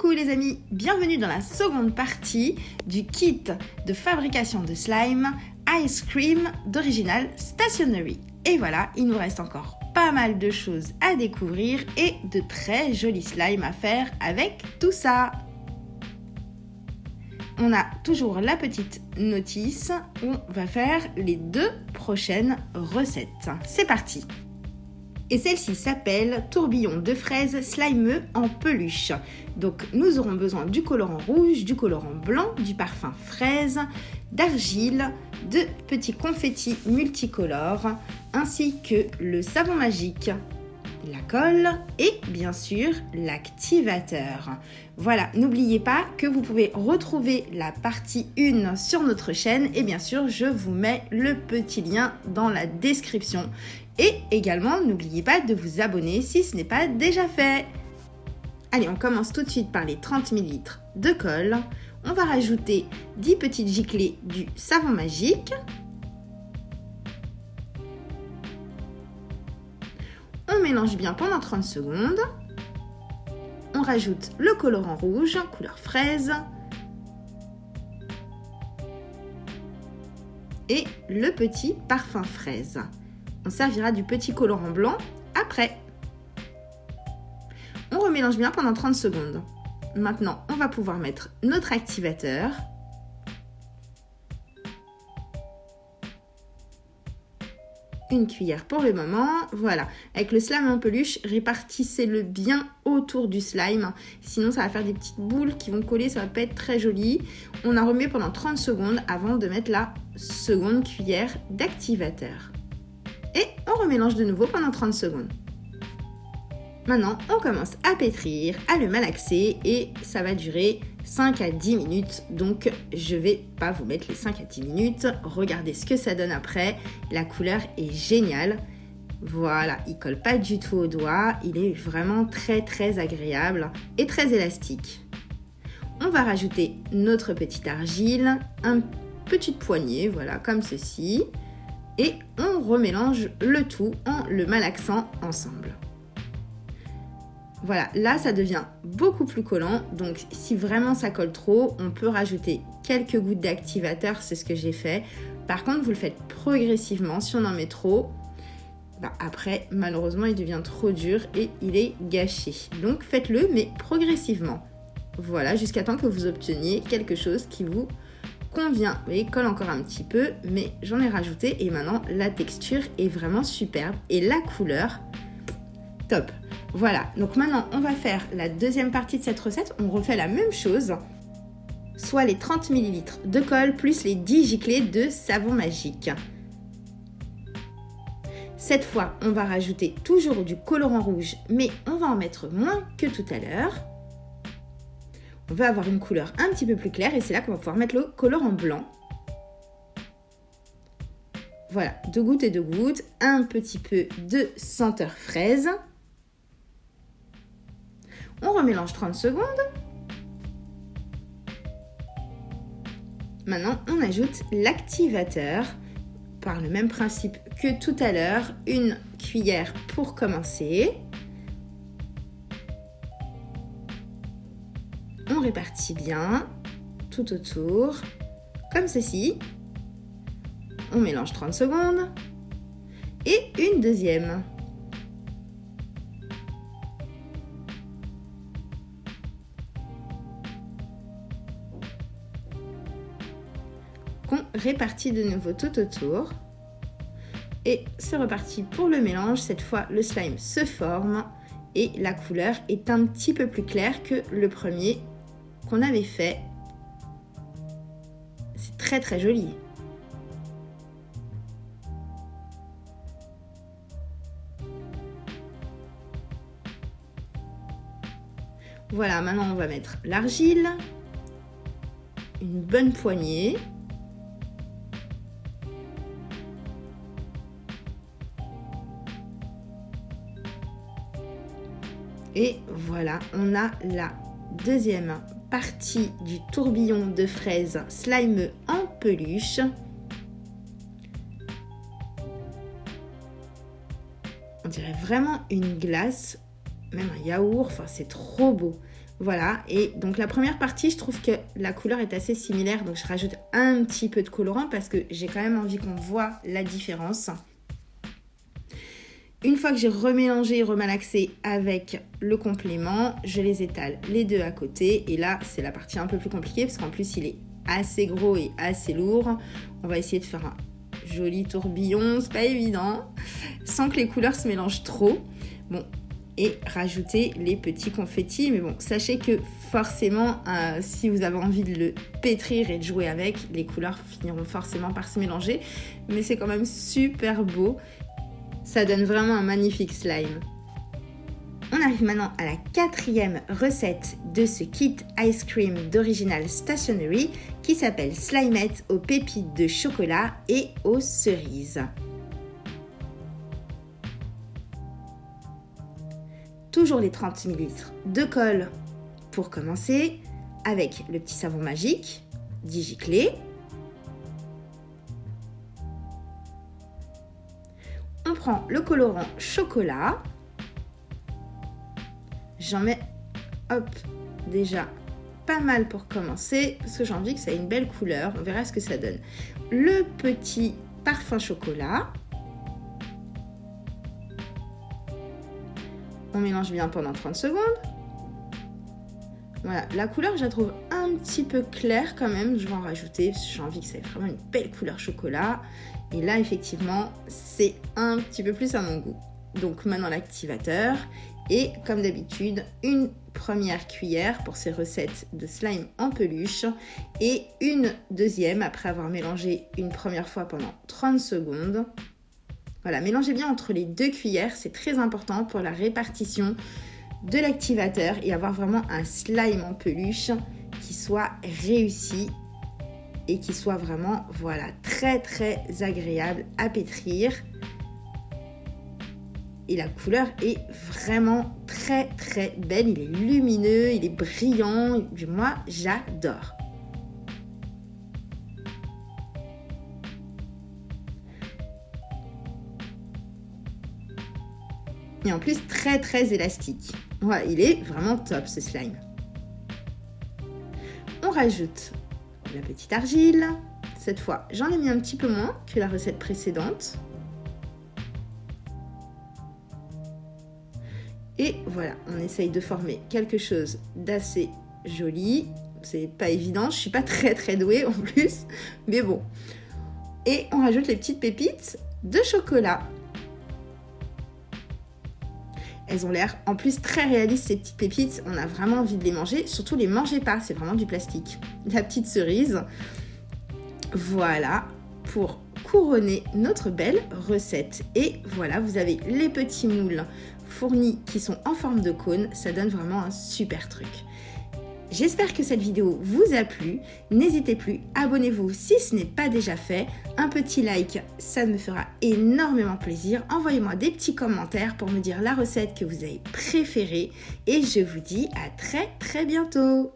Coucou les amis, bienvenue dans la seconde partie du kit de fabrication de slime Ice Cream d'Original Stationery. Et voilà, il nous reste encore pas mal de choses à découvrir et de très jolis slimes à faire avec tout ça. On a toujours la petite notice où on va faire les 2 prochaines recettes. C'est parti! Et celle-ci s'appelle tourbillon de fraises slimeux en peluche. Donc nous aurons besoin du colorant rouge, du colorant blanc, du parfum fraise, d'argile, de petits confettis multicolores, ainsi que le savon magique, la colle et bien sûr l'activateur. Voilà, n'oubliez pas que vous pouvez retrouver la partie 1 sur notre chaîne et bien sûr je vous mets le petit lien dans la description. Et également, n'oubliez pas de vous abonner si ce n'est pas déjà fait. Allez, on commence tout de suite par les 30 ml de colle. On va rajouter 10 petites giclées du savon magique. On mélange bien pendant 30 secondes. On rajoute le colorant rouge, couleur fraise. Et le petit parfum fraise. On servira du petit colorant blanc après. On remélange bien pendant 30 secondes. Maintenant, on va pouvoir mettre notre activateur. Une cuillère pour le moment. Voilà. Avec le slime en peluche, répartissez-le bien autour du slime. Sinon, ça va faire des petites boules qui vont coller. Ça va pas être très joli. On en remet pendant 30 secondes avant de mettre la seconde cuillère d'activateur. Et on remélange de nouveau pendant 30 secondes. Maintenant, on commence à pétrir, à le malaxer et ça va durer 5 à 10 minutes. Donc, je vais pas vous mettre les 5 à 10 minutes. Regardez ce que ça donne après. La couleur est géniale. Voilà, il colle pas du tout au doigt. Il est vraiment très très agréable et très élastique. On va rajouter notre petite argile, une petite poignée, voilà, comme ceci. Et on remélange le tout en le malaxant ensemble. Voilà, là ça devient beaucoup plus collant. Donc si vraiment ça colle trop, on peut rajouter quelques gouttes d'activateur, c'est ce que j'ai fait. Par contre, vous le faites progressivement. Si on en met trop, après malheureusement il devient trop dur et il est gâché. Donc faites-le mais progressivement. Voilà, jusqu'à temps que vous obteniez quelque chose qui vous convient. Vous voyez, il colle encore un petit peu, mais j'en ai rajouté et maintenant la texture est vraiment superbe et la couleur, top. Voilà, donc maintenant on va faire la deuxième partie de cette recette. On refait la même chose, soit les 30 ml de colle plus les 10 giclées de savon magique. Cette fois, on va rajouter toujours du colorant rouge, mais on va en mettre moins que tout à l'heure. On va avoir une couleur un petit peu plus claire et c'est là qu'on va pouvoir mettre le colorant blanc. Voilà, 2 gouttes et 2 gouttes, un petit peu de senteur fraise. On remélange 30 secondes. Maintenant, on ajoute l'activateur par le même principe que tout à l'heure, une cuillère pour commencer. On répartit bien tout autour, comme ceci. On mélange 30 secondes et une deuxième. On répartit de nouveau tout autour. Et c'est reparti pour le mélange. Cette fois, le slime se forme et la couleur est un petit peu plus claire que le premier qu'on avait fait. C'est très très joli. Voilà, maintenant on va mettre l'argile, une bonne poignée. Et voilà, on a la deuxième partie du tourbillon de fraises slimeux en peluche. On dirait vraiment une glace, même un yaourt, enfin c'est trop beau. Voilà, et donc la première partie, je trouve que la couleur est assez similaire, donc je rajoute un petit peu de colorant parce que j'ai quand même envie qu'on voit la différence. Une fois que j'ai remélangé et remalaxé avec le complément, je les étale les deux à côté. Et là, c'est la partie un peu plus compliquée parce qu'en plus, il est assez gros et assez lourd. On va essayer de faire un joli tourbillon, c'est pas évident, sans que les couleurs se mélangent trop. Bon, et rajouter les petits confettis. Mais bon, sachez que forcément, si vous avez envie de le pétrir et de jouer avec, les couleurs finiront forcément par se mélanger. Mais c'est quand même super beau. Ça donne vraiment un magnifique slime. On arrive maintenant à la 4e recette de ce kit Ice Cream d'Original Stationery qui s'appelle Slimette aux pépites de chocolat et aux cerises. Toujours les 30 ml de colle pour commencer, avec le petit savon magique, Digiclé. On prend le colorant chocolat. J'en mets, hop, déjà pas mal pour commencer, parce que j'ai envie que ça ait une belle couleur. On verra ce que ça donne. Le petit parfum chocolat. On mélange bien pendant 30 secondes. Voilà, la couleur, je la trouve un petit peu claire quand même. Je vais en rajouter, parce que j'ai envie que ça ait vraiment une belle couleur chocolat. Et là, effectivement, c'est un petit peu plus à mon goût. Donc maintenant, l'activateur. Et comme d'habitude, une première cuillère pour ces recettes de slime en peluche. Et une deuxième après avoir mélangé une première fois pendant 30 secondes. Voilà, mélangez bien entre les 2 cuillères. C'est très important pour la répartition de l'activateur et avoir vraiment un slime en peluche qui soit réussi et qui soit vraiment, voilà, très très agréable à pétrir. Et la couleur est vraiment très très belle, il est lumineux, il est brillant, et moi j'adore. Et en plus très très élastique. Voilà, il est vraiment top ce slime. On rajoute la petite argile. Cette fois, j'en ai mis un petit peu moins que la recette précédente. Et voilà, on essaye de former quelque chose d'assez joli. C'est pas évident, je suis pas très très douée en plus, mais bon. Et on rajoute les petites pépites de chocolat. Elles ont l'air en plus très réalistes ces petites pépites, on a vraiment envie de les manger, surtout les mangez pas, c'est vraiment du plastique. La petite cerise, voilà, pour couronner notre belle recette. Et voilà, vous avez les petits moules fournis qui sont en forme de cône, ça donne vraiment un super truc. J'espère que cette vidéo vous a plu. N'hésitez plus, abonnez-vous si ce n'est pas déjà fait. Un petit like, ça me fera énormément plaisir. Envoyez-moi des petits commentaires pour me dire la recette que vous avez préférée. Et je vous dis à très très bientôt.